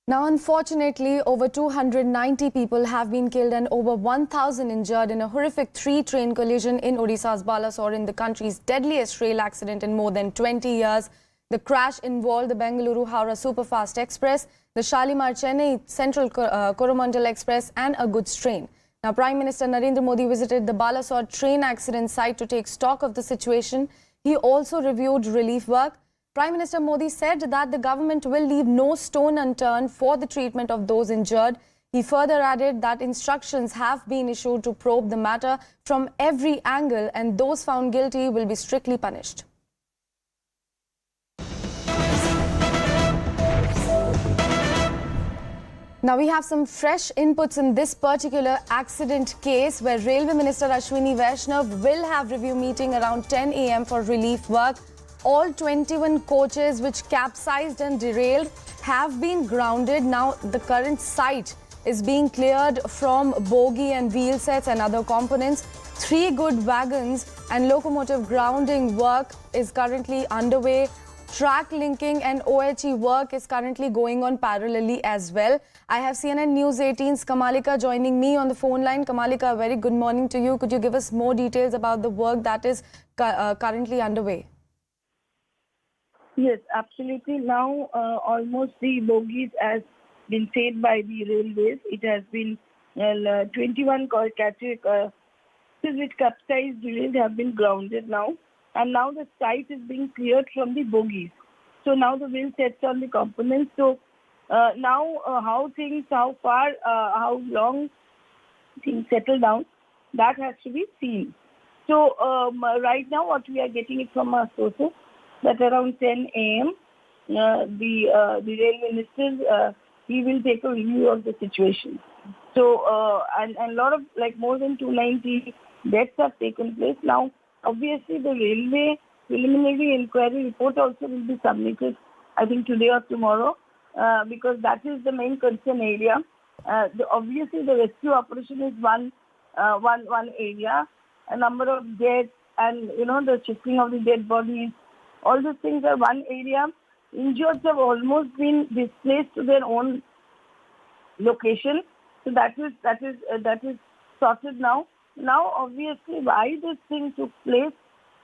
Now, unfortunately, over 290 people have been killed and over 1,000 injured in a horrific three-train collision in Odisha's Balasore, in the country's deadliest rail accident in more than 20 years. The crash involved the Bengaluru-Howrah Superfast Express, the Shalimar-Chennai Central Coromandel Express and a goods train. Now, Prime Minister Narendra Modi visited the Balasore Train Accident Site to take stock of the situation. He also reviewed relief work. Prime Minister Modi said that the government will leave no stone unturned for the treatment of those injured. He further added that instructions have been issued to probe the matter from every angle and those found guilty will be strictly punished. Now we have some fresh inputs in this particular accident case where Railway Minister Ashwini Vaishnav will have review meeting around 10 a.m. for relief work. All 21 coaches which capsized and derailed have been grounded. Now the current site is being cleared from bogie and wheel sets and other components. 3 good wagons and locomotive grounding work is currently underway. Track linking and OHE work is currently going on parallelly as well. I have CNN News 18's Kamalika joining me on the phone line. Kamalika, a very good morning to you. Could you give us more details about the work that is currently underway? Yes, absolutely. Now, almost the bogies has been said by the railways. It has been 21 coaches which capsized delays have been grounded now. And now the site is being cleared from the bogies. So now the wheel sets on the components. So now how long things settle down, that has to be seen. So right now what we are getting it from our sources, that around 10 a.m. The rail minister, he will take a review of the situation. So and a lot of more than 290 deaths have taken place. Now obviously the railway preliminary inquiry report also will be submitted, I think today or tomorrow, because that is the main concern area. Obviously the rescue operation is one area, a number of deaths and the shifting of the dead bodies. All these things are one area. Injured have almost been displaced to their own location. So that is sorted now. Now, obviously, why this thing took place,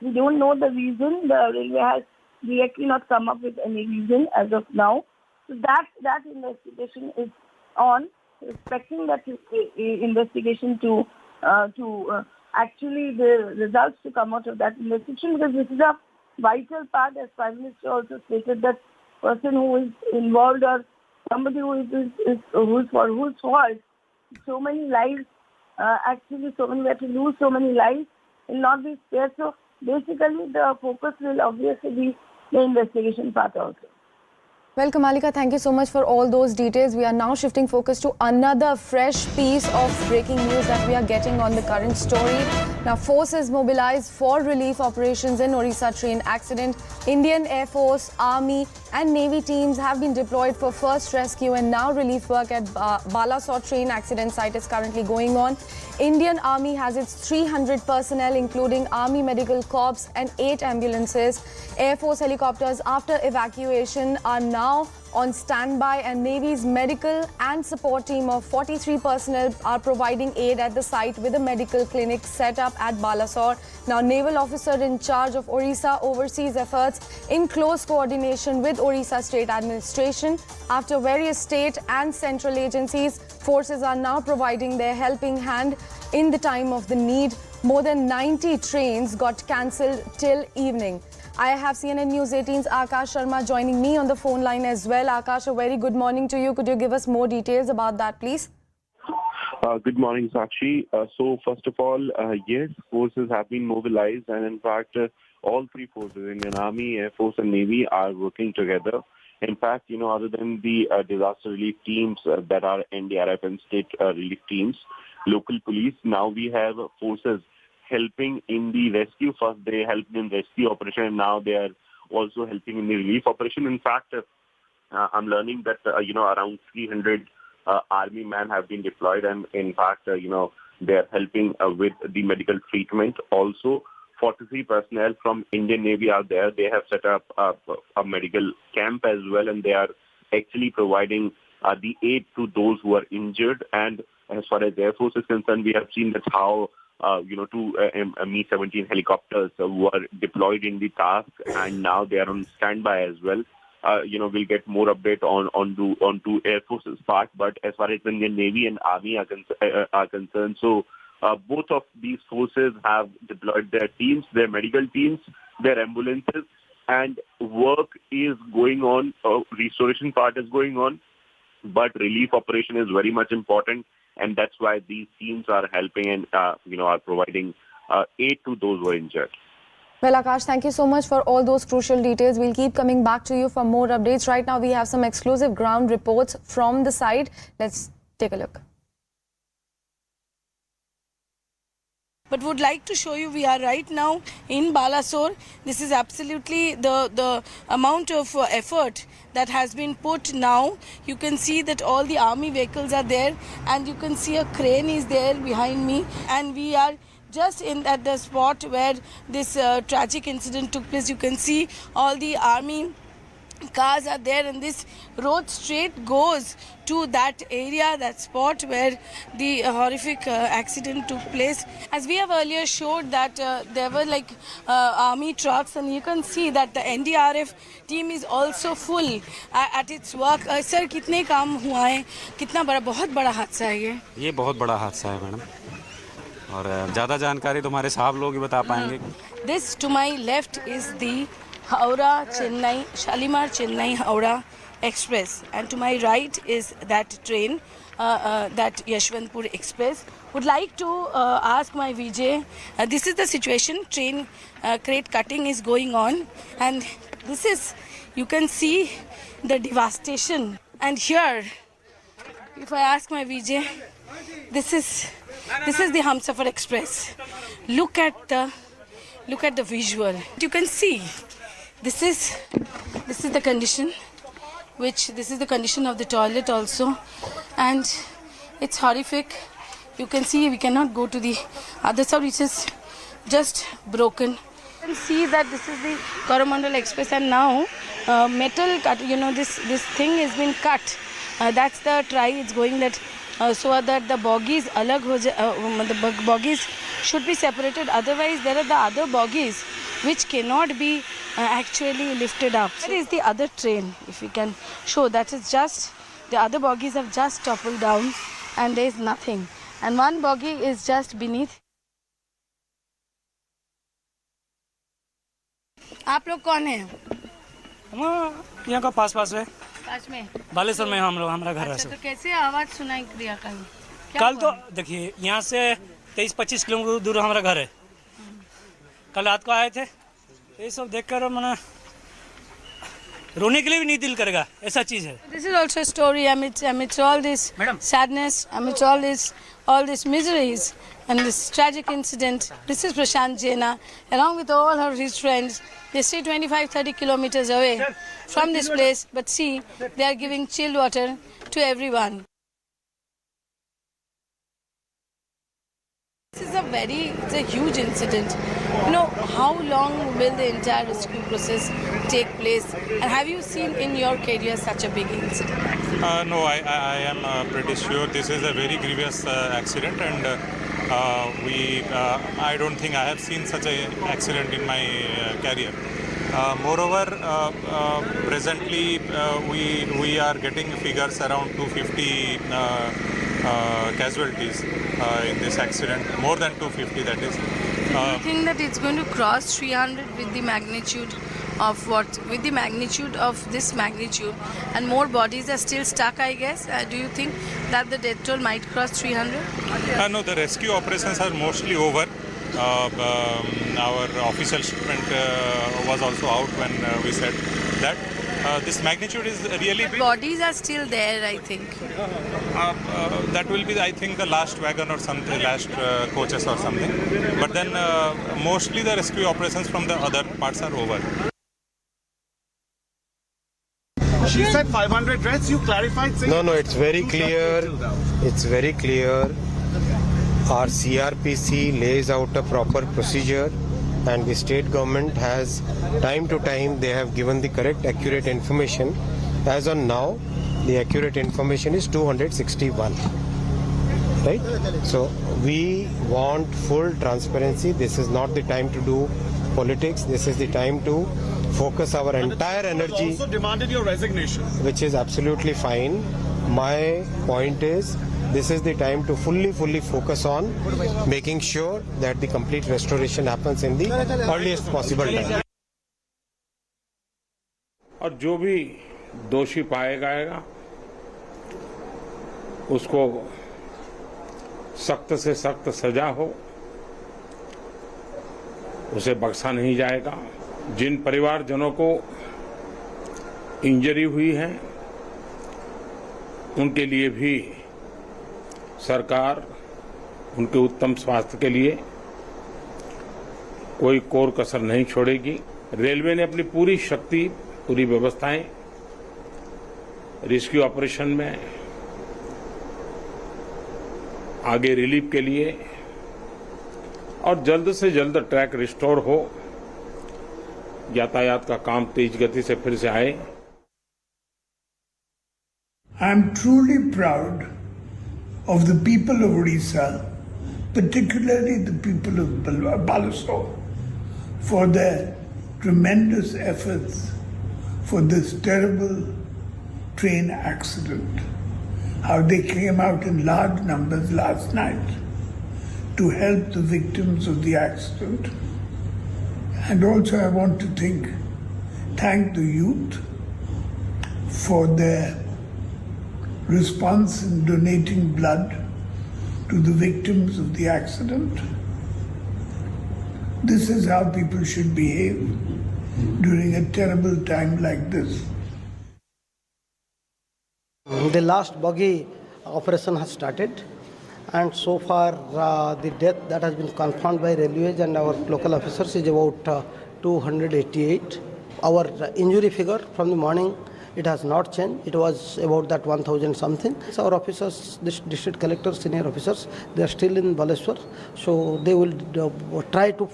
we don't know the reason. The railway has directly not come up with any reason as of now. So that investigation is on. Expecting that investigation to actually the results to come out of that investigation, because this is a vital part, as Prime Minister also stated, that person who is involved or somebody whose fault so many lives, we have to lose so many lives will not be spared. So basically the focus will obviously be the investigation part also. Well, Kamalika, thank you so much for all those details. We are now shifting focus to another fresh piece of breaking news that we are getting on the current story. Now, forces mobilized for relief operations in Odisha train accident. Indian Air Force, Army and Navy teams have been deployed for first rescue, and now relief work at Balasore Train Accident Site is currently going on. Indian Army has its 300 personnel, including Army Medical Corps and 8 ambulances. Air Force helicopters, after evacuation, are now on standby, and Navy's medical and support team of 43 personnel are providing aid at the site with a medical clinic set up at Balasore. Now, Naval Officer-in-Charge of Odisha oversees efforts in close coordination with Odisha State Administration. After various state and central agencies, forces are now providing their helping hand in the time of the need. More than 90 trains got cancelled till evening. I have CNN News 18's Akash Sharma joining me on the phone line as well. Akash, a very good morning to you. Could you give us more details about that, please? Good morning, Sakshi. So first of all, yes, forces have been mobilized, and in fact, all 3 forces, Indian Army, Air Force and Navy, are working together. In fact, other than the disaster relief teams that are NDRF and state relief teams, local police, now we have forces helping in the rescue. First, they helped in rescue operation, and now they are also helping in the relief operation. In fact, I'm learning that, around 300 army men have been deployed, and in fact, they are helping with the medical treatment. Also, 43 personnel from Indian Navy are there. They have set up a medical camp as well, and they are actually providing the aid to those who are injured. And as far as Air Force is concerned, we have seen that how two Mi-17 helicopters were deployed in the task, and now they are on standby as well. We'll get more update onto Air Force's part. But as far as the Navy and Army are concerned, so both of these forces have deployed their teams, their medical teams, their ambulances, and work is going on. Restoration part is going on, but relief operation is very much important. And that's why these teams are helping and, are providing aid to those who are injured. Well, Akash, thank you so much for all those crucial details. We'll keep coming back to you for more updates. Right now, we have some exclusive ground reports from the site. Let's take a look. But would like to show you, we are right now in Balasore. This is absolutely the amount of effort that has been put now. You can see that all the army vehicles are there, and you can see a crane is there behind me, and we are just at the spot where this tragic incident took place. You can see all the army cars are there, and this road straight goes to that area, that spot where the horrific accident took place. As we have earlier showed that there were army trucks, and you can see that the NDRF team is also full at its work. Sir, कितने काम हुआ है? कितना बड़ा, बहुत बड़ा हादसा है ये बहुत बड़ा हादसा है मैडम, और ज़्यादा जानकारी तो हमारे साहब लोग ही बता पाएंगे. This to my left is the Shalimar Chennai Howrah Express, and to my right is that train, that Yashwantpur Express. Would like to ask my VJ, this is the situation. Train crate cutting is going on, and this is, you can see the devastation. And here, if I ask my VJ, this is the Humsafar Express. Look at the visual. You can see. This is the condition, this is the condition of the toilet also, and it's horrific. You can see we cannot go to the other side, which is just broken. You can see that this is the Coromandel Express, and now metal cut, this thing has been cut. That's the try it's going that so that the bogies the bogies should be separated. Otherwise, there are the other bogies which cannot be actually lifted up. There is the other train, if we can show. That is just, the other bogies have just toppled down, and there is nothing. And one bogie is just beneath. आप लोग कौन हैं? हम यहाँ का पास है. पास में? बालेश्वर में हम लोग, हमारा घर है. तो कैसे आवाज सुनाई दिया कल तो देखिए, यहाँ से 23-25 किलोमीटर दूर हमारा घर है. कल रात को आए थे, ये सब देखकर मैंने रोने के लिए भी नहीं दिल करेगा, ऐसा चीज है. This is also a story amidst all this sadness, amidst all this miseries and this tragic incident. This is Prashant Jaina, along with all his friends. They stay 25-30 kilometers away from this place, but see, they are giving chilled water to everyone. This is it's a huge incident. How long will the entire rescue process take place? And have you seen in your career such a big incident? No, I am pretty sure this is a very grievous accident, and I don't think I have seen such an accident in my career. Moreover, presently we are getting figures around 250 casualties in this accident, more than 250 that is. Do you think that it's going to cross 300 with the magnitude of with the magnitude of this magnitude, and more bodies are still stuck, I guess? Do you think that the death toll might cross 300? No, the rescue operations are mostly over. Our official shipment was also out when we said that. This magnitude is really big. Bodies are still there, I think. That will be, I think, the last wagon or something, last coaches or something. But then mostly the rescue operations from the other parts are over. She said 500 deaths. You clarified. No, it's very clear. It's very clear. Our CRPC lays out a proper procedure, and the state government has time to time they have given the correct accurate information. As on now, The accurate information is 261. Right? So we want full transparency. This is not the time to do politics. This is the time to focus our entire energy. Also demanded your resignation. Which is absolutely fine. My point is, this is the time to fully focus on making sure that the complete restoration happens in the earliest possible time. और जो भी दोषी पाया जाएगा उसको सख्त से सख्त सजा हो, उसे बख्शा नहीं जाएगा। जिन परिवारजनों को इंजरी हुई है उनके लिए भी सरकार उनके उत्तम स्वास्थ्य के लिए कोई कोर कसर नहीं छोड़ेगी। रेलवे ने अपनी पूरी शक्ति, पूरी व्यवस्थाएं रेस्क्यू ऑपरेशन में आगे रिलीफ के लिए और जल्द से जल्द ट्रैक रिस्टोर हो, यातायात का काम तेज गति से फिर से आए। I am truly proud of the people of Odisha, particularly the people of Balasore, for their tremendous efforts for this terrible train accident. How they came out in large numbers last night to help the victims of the accident. And also I want to thank the youth for their response in donating blood to the victims of the accident. This is how people should behave during a terrible time like this. The last buggy operation has started, and so far the death that has been confirmed by railways and our local officers is about 288. Our injury figure from the morning, it has not changed. It was about that 1,000 something. Our officers, the district collectors, senior officers, they are still in Balasore, so they will try to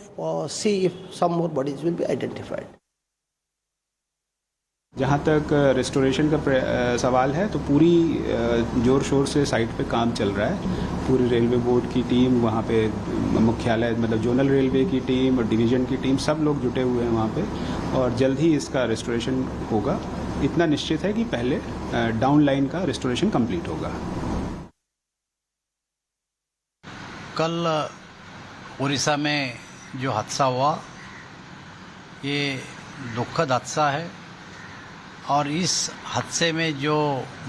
see if some more bodies will be identified. जहाँ तक restoration का सवाल है तो पूरी जोर शोर से साइट पे काम चल रहा है। पूरी रेलवे बोर्ड की टीम वहाँ पे, मुख्यालय मतलब जोनल रेलवे की टीम और डिवीज़न की टीम, सब लोग जुटे हुए हैं वहाँ पे और जल्द ही इसका रेस्टोरेशन होगा। इतना निश्चित है कि पहले डाउन लाइन का रेस्टोरेशन कंप्लीट होगा। कल उड़ीसा में जो हादसा हुआ ये दुखद हादसा है और इस हादसे में जो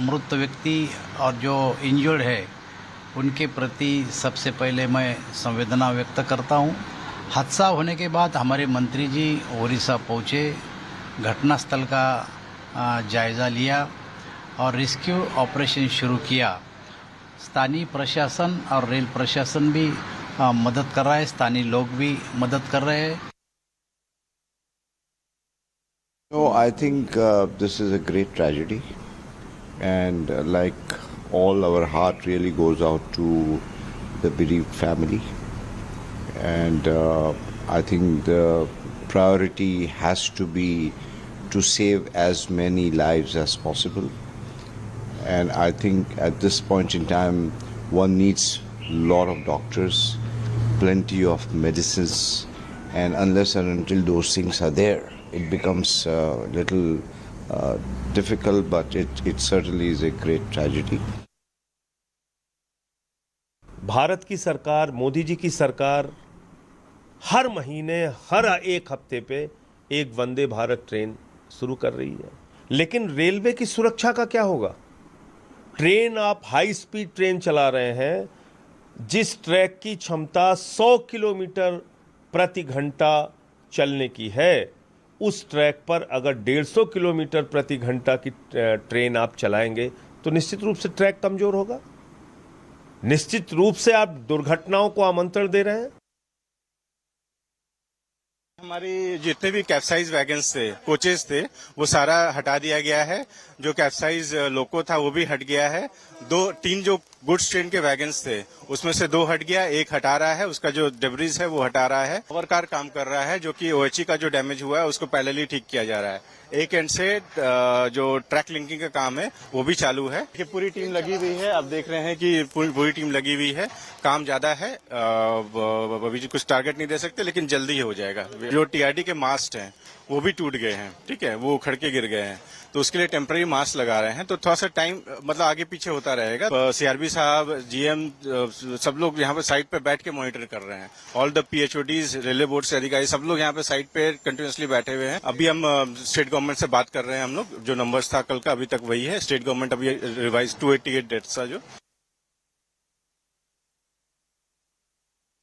मृत व्यक्ति और जो इंजर्ड है उनके प्रति सबसे पहले मैं संवेदना व्यक्त करता हूं। हादसा होने के बाद हमारे मंत्री जी उड़ीसा पहुंचे, घटनास्थल का जायज़ा लिया और रेस्क्यू ऑपरेशन शुरू किया। स्थानीय प्रशासन और रेल प्रशासन भी मदद कर रहा है, स्थानीय लोग भी मदद कर रहे हैं। No, I think this is a great tragedy, and like all, our heart really goes out to the bereaved family, and I think the priority has to be to save as many lives as possible, and I think at this point in time one needs a lot of doctors, plenty of medicines, and unless and until those things are there, it becomes a little difficult, but it certainly is a great tragedy. Bharat की सरकार, मोदी जी की सरकार हर महीने, हर एक हफ्ते पे एक Vande Bharat train शुरू कर रही है। लेकिन रेलवे की सुरक्षा का क्या होगा? ट्रेन, आप हाई स्पीड ट्रेन चला रहे हैं, जिस ट्रैक की क्षमता 100 किलोमीटर प्रति घंटा चलने की है, उस ट्रैक पर अगर 150 किलोमीटर प्रति घंटा की ट्रेन आप चलाएंगे तो निश्चित रूप से ट्रैक कमजोर होगा। निश्चित रूप से आप दुर्घटनाओं को आमंत्रण दे रहे हैं। हमारी जितने भी कैप्साइज वैगन्स थे, कोचेस थे, वो सारा हटा दिया गया है। जो कैप्साइज लोको था वो भी हट गया है। 2-3 जो गुड्स ट्रेन के वैगन्स थे उसमें से 2 हट गया, 1 हटा रहा है, उसका जो डेब्रिज है वो हटा रहा है। ओवरकार काम कर रहा है, जो कि ओएचई का जो डैमेज हुआ है उसको पैरेलली ठीक किया जा रहा है। एक एंड से जो ट्रैक लिंकिंग का काम है वो भी चालू है कि पूरी टीम लगी हुई है। अब देख रहे हैं कि पूरी टीम लगी हुई है, काम ज्यादा है, अभी कुछ टारगेट नहीं दे सकते लेकिन जल्दी ही हो जाएगा। जो टीआरडी के मास्ट हैं वो भी टूट गए हैं, ठीक है, वो उखड़ के गिर गए हैं, तो उसके लिए टेम्पररी मास्क लगा रहे हैं। तो थोड़ा सा टाइम मतलब आगे पीछे होता रहेगा। सीआरबी साहब, जीएम, सब लोग यहाँ पे साइट पे बैठ के मॉनिटर कर रहे हैं। ऑल द पीएचओडीज, रेलवे बोर्ड से अधिकारी, सब लोग यहाँ पे साइट पे कंटिन्यूसली बैठे हुए हैं। अभी हम स्टेट गवर्नमेंट से बात कर रहे हैं। हम लोग जो नंबर्स था कल का अभी तक वही है। स्टेट गवर्नमेंट अभी रिवाइज 288 डेथ्स था जो।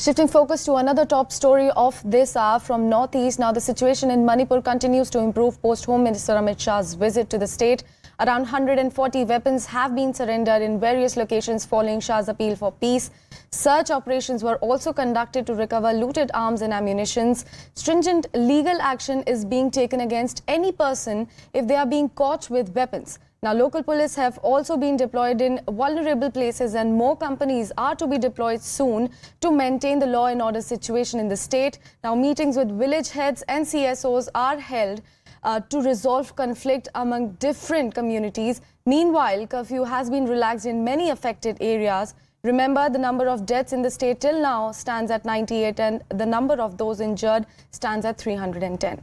Shifting focus to another top story of this hour from Northeast. Now, the situation in Manipur continues to improve post Home Minister Amit Shah's visit to the state. Around 140 weapons have been surrendered in various locations following Shah's appeal for peace. Search operations were also conducted to recover looted arms and ammunitions. Stringent legal action is being taken against any person if they are being caught with weapons. Now, local police have also been deployed in vulnerable places and more companies are to be deployed soon to maintain the law and order situation in the state. Now, meetings with village heads and CSOs are held to resolve conflict among different communities. Meanwhile, curfew has been relaxed in many affected areas. Remember, the number of deaths in the state till now stands at 98 and the number of those injured stands at 310.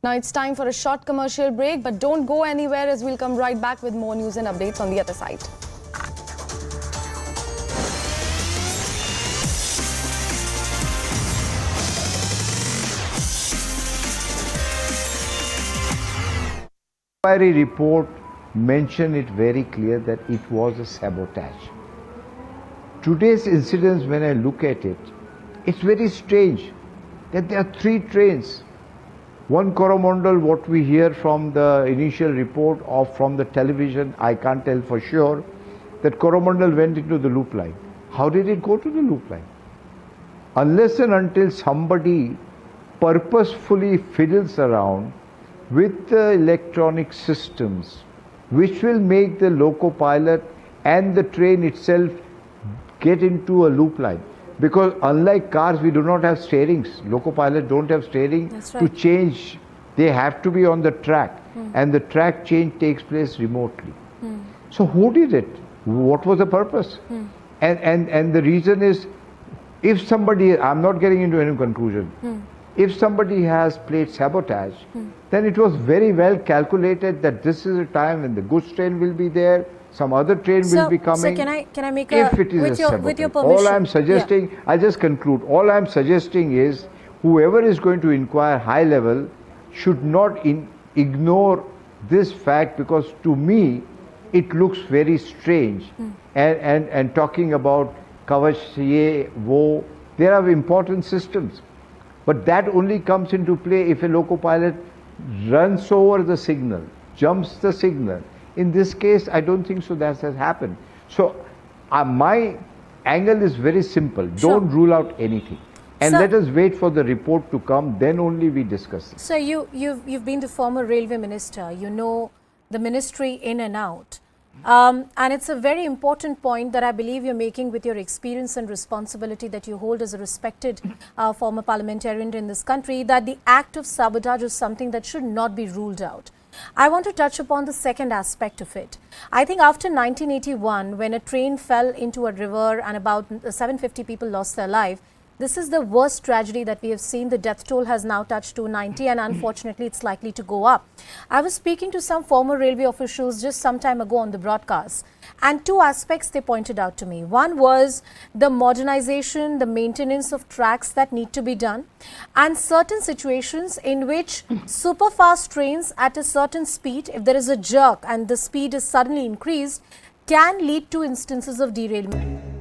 Now it's time for a short commercial break, but don't go anywhere as we'll come right back with more news and updates on the other side. Inquiry report mentioned it very clear that it was a sabotage. Today's incidents, when I look at it, it's very strange that there are 3 trains. One Coromandel, what we hear from the initial report or from the television, I can't tell for sure, that Coromandel went into the loop line. How did it go to the loop line? Unless and until somebody purposefully fiddles around with the electronic systems, which will make the loco pilot and the train itself get into a loop line. Because unlike cars, we do not have steerings. Loco pilots don't have steering to change. They have to be on the track. And the track change takes place remotely. So who did it? What was the purpose? And the reason is, if somebody, I'm not getting into any conclusion, if somebody has played sabotage, then it was very well calculated that this is a time when the goods train will be there, some other train will be coming. So can I make if it is with your permission? All I'm suggesting, I'll just conclude. All I'm suggesting is, whoever is going to inquire high level should not ignore this fact, because to me it looks very strange. And talking about Kavach, ye, wo, there are important systems. But that only comes into play if a loco pilot runs over the signal, jumps the signal. In this case, I don't think so that has happened. So my angle is very simple. Don't rule out anything. And let us wait for the report to come, then only we discuss it. So you've been the former railway minister. You know the ministry in and out. And it's a very important point that I believe you're making with your experience and responsibility that you hold as a respected former parliamentarian in this country, that the act of sabotage is something that should not be ruled out. I want to touch upon the second aspect of it. I think after 1981, when a train fell into a river and about 750 people lost their life, this is the worst tragedy that we have seen. The death toll has now touched 290 and unfortunately it's likely to go up. I was speaking to some former railway officials just some time ago on the broadcast, and 2 aspects they pointed out to me. One was the modernization, the maintenance of tracks that need to be done, and certain situations in which super fast trains at a certain speed, if there is a jerk and the speed is suddenly increased, can lead to instances of derailment.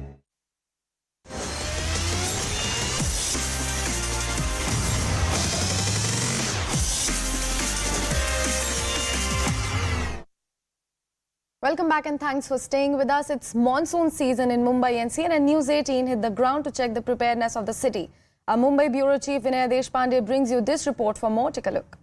Welcome back and thanks for staying with us. It's monsoon season in Mumbai and CNN News 18 hit the ground to check the preparedness of the city. Our Mumbai Bureau Chief Vinay Deshpande brings you this report. For more, take a look.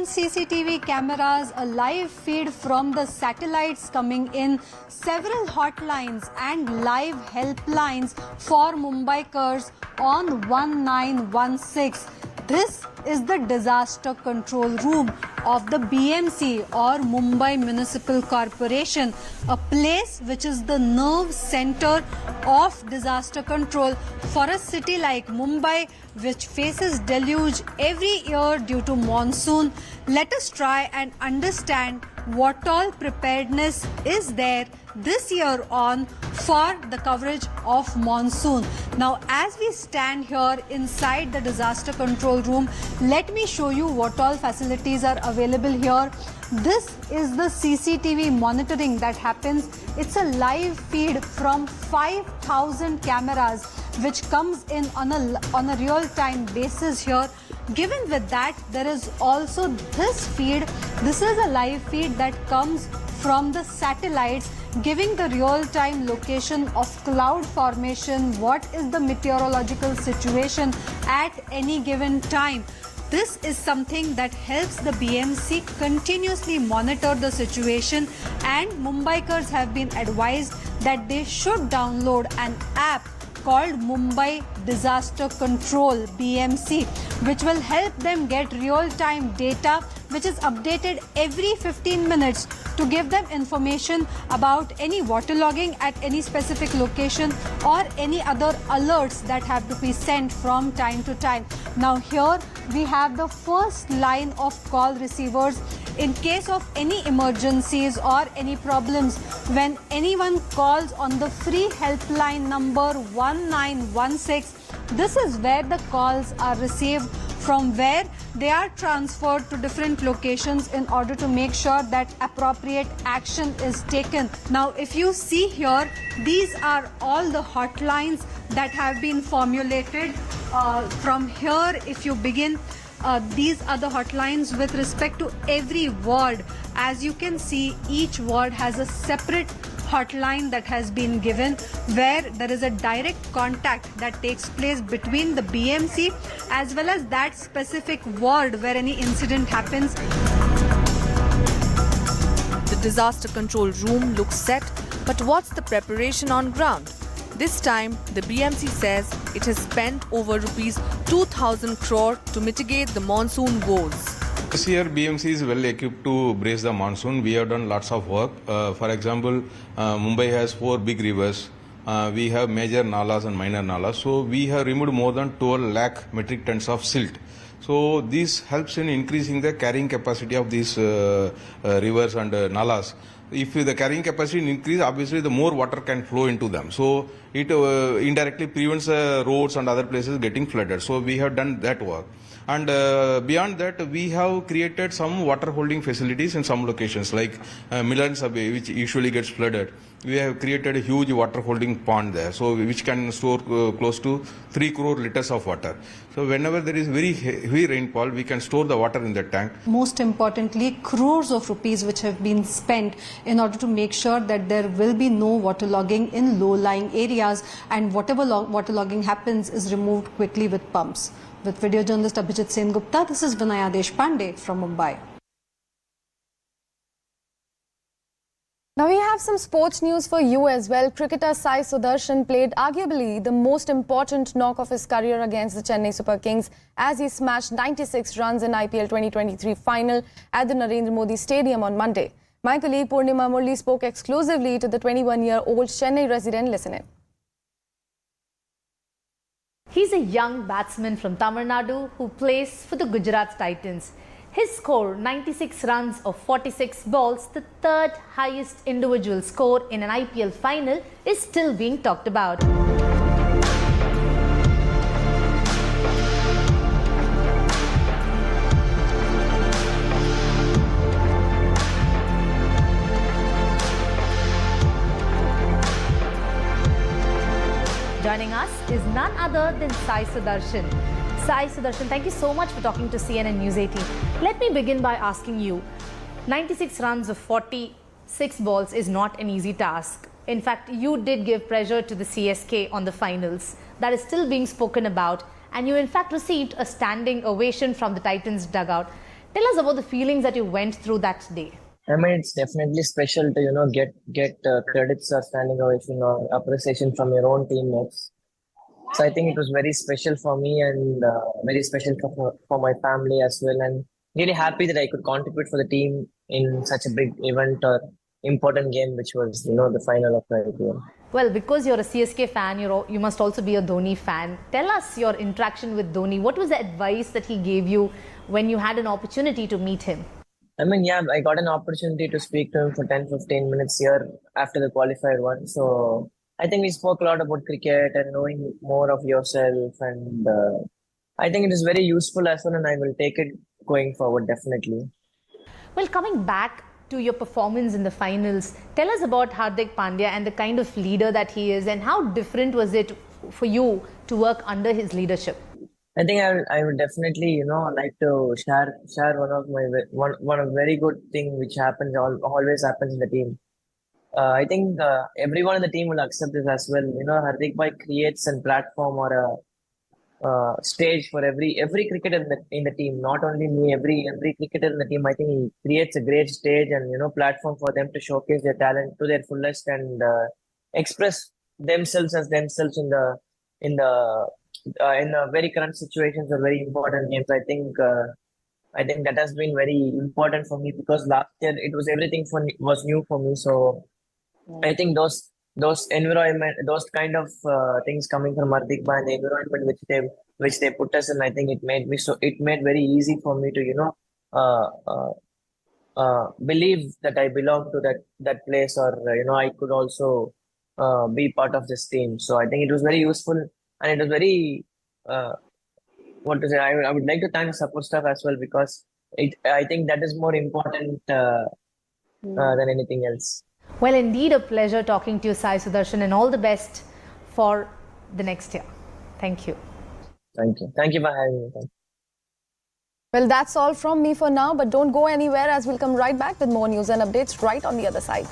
CCTV cameras, a live feed from the satellites coming in, several hotlines and live helplines for Mumbaikars on 1916. This is the disaster control room of the BMC or Mumbai Municipal Corporation, a place which is the nerve center of disaster control for a city like Mumbai, which faces deluge every year due to monsoon. Let us try and understand what all preparedness is there this year on for the coverage of monsoon. Now, as we stand here inside the disaster control room, let me show you what all facilities are available here. This is the CCTV monitoring that happens. It's a live feed from 5,000 cameras which comes in on a real-time basis here. Given with that, there is also this feed. This is a live feed that comes from the satellites, giving the real-time location of cloud formation, what is the meteorological situation at any given time. This is something that helps the BMC continuously monitor the situation, and Mumbaikars have been advised that they should download an app called Mumbai Disaster Control BMC, which will help them get real-time data which is updated every 15 minutes to give them information about any waterlogging at any specific location or any other alerts that have to be sent from time to time. Now here we have the first line of call receivers in case of any emergencies or any problems. When anyone calls on the free helpline number 1916, this is where the calls are received, from where they are transferred to different locations in order to make sure that appropriate action is taken. Now, if you see here, these are all the hotlines that have been formulated. From here, if you begin, these are the hotlines with respect to every ward. As you can see, each ward has a separate hotline that has been given, where there is a direct contact that takes place between the BMC as well as that specific ward where any incident happens. The disaster control room looks set, but what's the preparation on ground? This time, the BMC says it has spent over rupees 2,000 crore to mitigate the monsoon woes. This year, BMC is well equipped to brace the monsoon. We have done lots of work. For example, Mumbai has 4 big rivers. We have major nalas and minor nalas. So we have removed more than 12 lakh metric tons of silt. So this helps in increasing the carrying capacity of these rivers and nalas. If the carrying capacity increase, obviously the more water can flow into them. So it indirectly prevents roads and other places getting flooded. So we have done that work. And beyond that, we have created some water holding facilities in some locations, like Milan Sabay, which usually gets flooded. We have created a huge water holding pond there, so which can store close to 3 crore liters of water. So whenever there is very heavy rainfall, we can store the water in the tank. Most importantly, crores of rupees which have been spent in order to make sure that there will be no waterlogging in low-lying areas, and whatever waterlogging happens is removed quickly with pumps. With video journalist Abhijit Sengupta, this is Vinaya Deshpande from Mumbai. Now we have some sports news for you as well. Cricketer Sai Sudarshan played arguably the most important knock of his career against the Chennai Super Kings as he smashed 96 runs in IPL 2023 final at the Narendra Modi Stadium on Monday. My colleague Purnima Murli spoke exclusively to the 21-year-old Chennai resident. Listen in. He's a young batsman from Tamil Nadu who plays for the Gujarat Titans. His score, 96 runs of 46 balls, the third highest individual score in an IPL final, is still being talked about. Joining us is none other than Sai Sudarshan. Sai Sudarshan, thank you so much for talking to CNN News 18. Let me begin by asking you, 96 runs of 46 balls is not an easy task. In fact, you did give pressure to the CSK on the finals. That is still being spoken about, and you in fact received a standing ovation from the Titans dugout. Tell us about the feelings that you went through that day. I mean, it's definitely special to get credits or standing ovation or appreciation from your own teammates. So I think it was very special for me and very special for my family as well. And really happy that I could contribute for the team in such a big event or important game, which was the final of the IPL. Well, because you're a CSK fan, you must also be a Dhoni fan. Tell us your interaction with Dhoni. What was the advice that he gave you when you had an opportunity to meet him? I mean, yeah, I got an opportunity to speak to him for 10-15 minutes here after the qualifier one. So I think we spoke a lot about cricket and knowing more of yourself. And I think it is very useful as well, and I will take it going forward, definitely. Well, coming back to your performance in the finals, tell us about Hardik Pandya and the kind of leader that he is, and how different was it for you to work under his leadership? I think I would definitely like to share one of very good thing which happens always happens in the team. I think everyone in the team will accept this as well. Hardik Bhai creates a platform or a stage for every cricketer in the team. Not only me, every cricketer in the team. I think he creates a great stage and platform for them to showcase their talent to their fullest and express themselves as themselves in the very current situations or very important games. I think that has been very important for me because last year it was everything was new for me. So I think those environment, those kind of things coming from Hardik Bhai and the environment which they put us in, I think it made very easy for me to believe that I belong to that place or I could also be part of this team. So I think it was very useful. And it was very, I would like to thank the support staff as well because I think that is more important than anything else. Well, indeed a pleasure talking to you, Sai Sudarshan, and all the best for the next year. Thank you. Thank you. Thank you for having me. Well, that's all from me for now, but don't go anywhere as we'll come right back with more news and updates right on the other side.